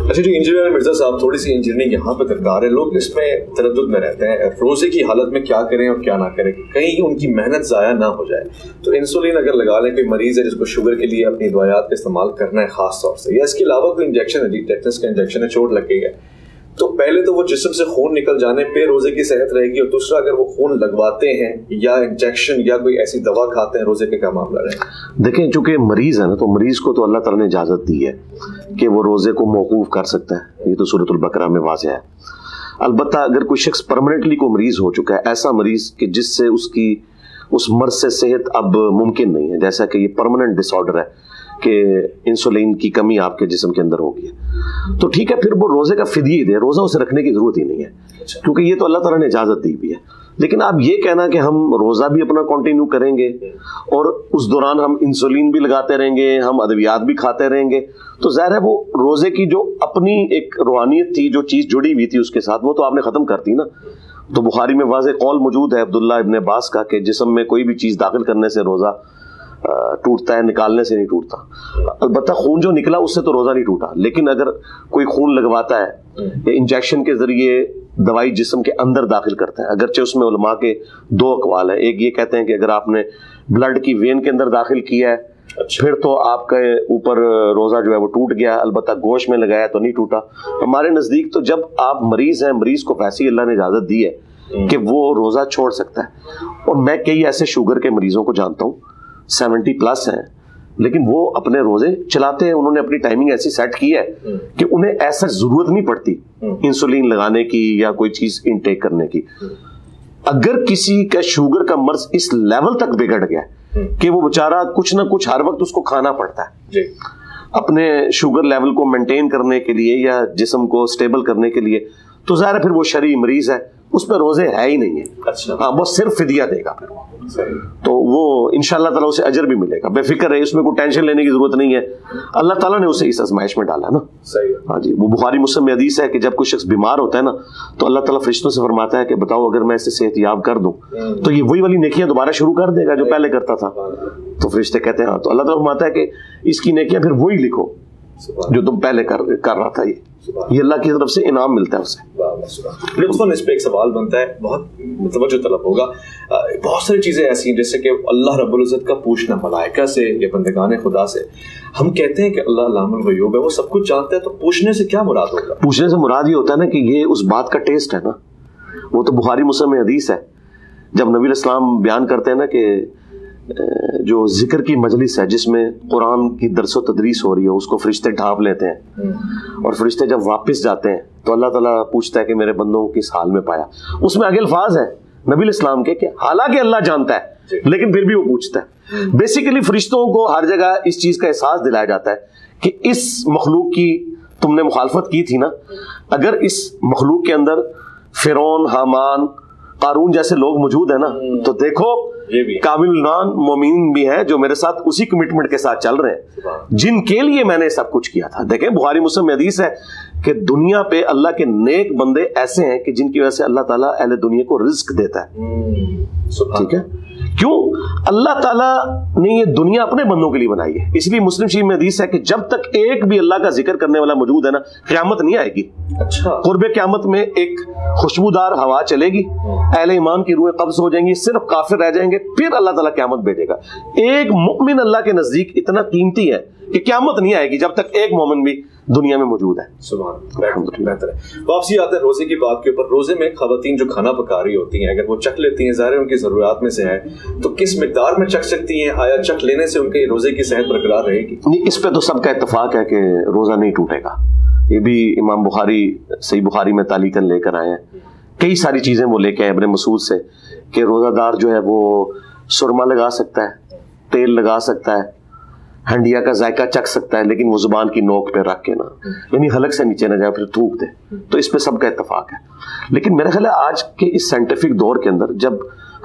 اچھا جی انجینئر مرزا صاحب، تھوڑی سی انجینئرنگ یہاں پہ درکار ہے. لوگ اس میں تردد میں رہتے ہیں روزے کی حالت میں کیا کریں اور کیا نہ کریں، کہیں ان کی محنت ضائع نہ ہو جائے. تو انسولین اگر لگا لیں، کوئی مریض ہے جس کو شوگر کے لیے اپنی دوائیات کا استعمال کرنا ہے خاص طور سے، یا اس کے علاوہ کوئی انجیکشن ہے جی ٹیٹنس کا انجیکشن ہے، چوٹ لگ گئی ہے، تو پہلے تو وہ جسم سے خون نکل جانے پہ روزے کی صحت رہے گی، اور دوسرا اگر وہ خون لگواتے ہیں یا انجیکشن یا کوئی ایسی دوا کھاتے ہیں روزے کے کیا معاملہ رہے گا؟ دیکھیں چونکہ مریض ہے نا، تو مریض کو تو اللہ تعالیٰ نے اجازت دی ہے کہ وہ روزے کو موقوف کر سکتا ہے، یہ تو سورۃ البقرہ میں واضح ہے. البتہ اگر کوئی شخص پرماننٹلی کو مریض ہو چکا ہے، ایسا مریض کہ جس سے اس مرض سے صحت اب ممکن نہیں ہے، جیسا کہ یہ پرماننٹ ڈس آرڈر ہے کہ انسولین کی کمی آپ کے جسم کے اندر ہوگی، تو ٹھیک ہے، پھر وہ روزے کا فدیہ دے، روزہ اسے رکھنے کی ضرورت ہی نہیں ہے، کیونکہ یہ تو اللہ تعالیٰ نے اجازت دی بھی ہے. لیکن آپ یہ کہنا کہ ہم روزہ بھی اپنا کنٹینیو کریں گے اور اس دوران ہم انسولین بھی لگاتے رہیں گے، ہم ادویات بھی کھاتے رہیں گے، تو ظاہر ہے وہ روزے کی جو اپنی ایک روحانیت تھی، جو چیز جڑی ہوئی تھی اس کے ساتھ، وہ تو آپ نے ختم کر دی نا. تو بخاری میں واضح قول موجود ہے عبداللہ ابن عباس کا کہ جسم میں کوئی بھی چیز داخل کرنے سے روزہ ٹوٹتا ہے، نکالنے سے نہیں ٹوٹتا. البتہ خون جو نکلا اس سے تو روزہ نہیں ٹوٹا، لیکن اگر کوئی خون لگواتا ہے یا انجیکشن کے ذریعے دوائی جسم کے اندر داخل کرتا ہے، اگرچہ اس میں علماء کے دو اقوال ہیں. ایک یہ کہتے ہیں کہ اگر آپ نے بلڈ کی وین کے اندر داخل کیا ہے پھر تو آپ کے اوپر روزہ جو ہے وہ ٹوٹ گیا، البتہ گوشت میں لگایا تو نہیں ٹوٹا. ہمارے نزدیک تو جب آپ مریض ہیں، مریض کو ویسے ہی اللہ نے اجازت دی ہے کہ وہ روزہ چھوڑ سکتا ہے. اور میں کئی ایسے شوگر کے مریضوں کو جانتا ہوں 70+ ہیں، لیکن وہ اپنے روزے چلاتے ہیں، انہوں نے اپنی ٹائمنگ ایسی سیٹ کی ہے کہ انہیں ایسا ضرورت نہیں پڑتی انسولین لگانے کی یا کوئی چیز انٹیک کرنے کی. اگر کسی کا شوگر کا مرض اس لیول تک بگڑ گیا کہ وہ بیچارہ کچھ نہ کچھ ہر وقت اس کو کھانا پڑتا ہے اپنے شوگر لیول کو مینٹین کرنے کے لیے یا جسم کو سٹیبل کرنے کے لیے، تو ظاہر ہے پھر وہ شرعی مریض ہے، اس پہ روزے ہے ہی نہیں ہے. ہاں وہ صرف فدیہ دے گا پھر تو وہ انشاءاللہ تعالیٰ اسے اجر بھی ملے گا، بے فکر ہے، اس میں کوئی ٹینشن لینے کی ضرورت نہیں ہے. اللہ تعالیٰ نے اسے اس آزمائش میں ڈالا ہے نا. ہاں جی، وہ بخاری مسلم میں حدیث ہے کہ جب کوئی شخص بیمار ہوتا ہے نا تو اللہ تعالیٰ فرشتوں سے فرماتا ہے کہ بتاؤ اگر میں اسے صحت یاب کر دوں تو یہ وہی والی نیکیاں دوبارہ شروع کر دے گا جو پہلے کرتا تھا. تو فرشتے کہتے ہیں ہاں، تو اللہ تعالیٰ فرماتا ہے کہ اس کی نیکیاں پھر وہی لکھو جو تم پہلے کر رہا تھا. یہ اللہ کی طرف سے انعام ملتا ہے اسے. لطفاً اس پہ ایک سوال بنتا ہے، بہت توجہ طلب ہوگا. بہت ساری چیزیں ایسی ہیں جیسے کہ اللہ رب العزت کا پوچھنا ملائکہ سے یا بندگان خدا سے. ہم کہتے ہیں کہ اللہ علام الغیوب ہے، وہ سب کچھ جانتا ہے، تو پوچھنے سے کیا مراد ہوگا؟ پوچھنے سے مراد یہ ہوتا ہے نا کہ یہ اس بات کا ٹیسٹ ہے نا. وہ تو بخاری مسلم میں حدیث ہے، جب نبی علیہ السلام بیان کرتے ہیں نا کہ جو ذکر کی مجلس ہے جس میں قرآن کی درس و تدریس ہو رہی ہے اس کو فرشتے ڈھانپ لیتے ہیں، اور فرشتے جب واپس جاتے ہیں تو اللہ تعالیٰ پوچھتا ہے کہ میرے بندوں کو کس حال میں پایا. اس میں آگے الفاظ ہیں نبی علیہ السلام کے کہ حالانکہ اللہ جانتا ہے لیکن پھر بھی وہ پوچھتا ہے. بیسیکلی فرشتوں کو ہر جگہ اس چیز کا احساس دلایا جاتا ہے کہ اس مخلوق کی تم نے مخالفت کی تھی نا، اگر اس مخلوق کے اندر فرعون، حامان، قارون جیسے لوگ موجود ہیں نا تو دیکھو کامل ایمان مومن بھی ہیں جو میرے ساتھ اسی کمٹمنٹ کے ساتھ چل رہے ہیں جن کے لیے میں نے سب کچھ کیا تھا. دیکھیں بخاری مسلم میں حدیث ہے کہ دنیا پہ اللہ کے نیک بندے ایسے ہیں کہ جن کی وجہ سے اللہ تعالیٰ اہل دنیا کو رزق دیتا ہے. ٹھیک ہے، کیوں؟ اللہ تعالیٰ نے یہ دنیا اپنے بندوں کے لیے بنائی ہے. اس لیے مسلم شریف میں حدیث ہے کہ جب تک ایک بھی اللہ کا ذکر کرنے والا موجود ہے نا قیامت نہیں آئے گی. قرب قیامت میں ایک خوشبودار ہوا چلے گی، اہل ایمان کی روحیں قبض ہو جائیں گی، صرف کافر رہ جائیں گے، پھر اللہ تعالیٰ قیامت بھیجے گا. ایک مومن اللہ کے نزدیک اتنا قیمتی ہے کہ قیامت نہیں آئے گی جب تک ایک مومن بھی دنیا میں موجود ہے. سبحان اللہ، بہتر ہے. واپسی آتے ہیں روزے کی بات کے اوپر. روزے میں خواتین جو کھانا پکا رہی ہوتی ہیں اگر وہ چکھ لیتی ہیں، ظاہر ہے ان کی ضروریات میں سے ہے، تو کس مقدار میں چکھ سکتی ہیں؟ آیا چکھ لینے سے ان کے روزے کی صحت برقرار رہے گی؟ نہیں، اس پہ تو سب کا اتفاق ہے کہ روزہ نہیں ٹوٹے گا. یہ بھی امام بخاری صحیح بخاری میں تعلیقاً لے کر آئے ہیں. کئی ساری چیزیں وہ لے کے آئے ابن مسعود سے کہ روزہ دار جو ہے وہ سرما لگا سکتا ہے، تیل لگا سکتا ہے، ہنڈیا کا ذائقہ چکھ سکتا ہے، لیکن وہ زبان کی نوک پہ رکھ کے نا، یعنی حلق سے نیچے نہ جائے پھر تھوک دے. تو اس پہ سب کا اتفاق ہے. لیکن میرا خیال ہے آج کے اس سائنٹیفک دور کے اندر جب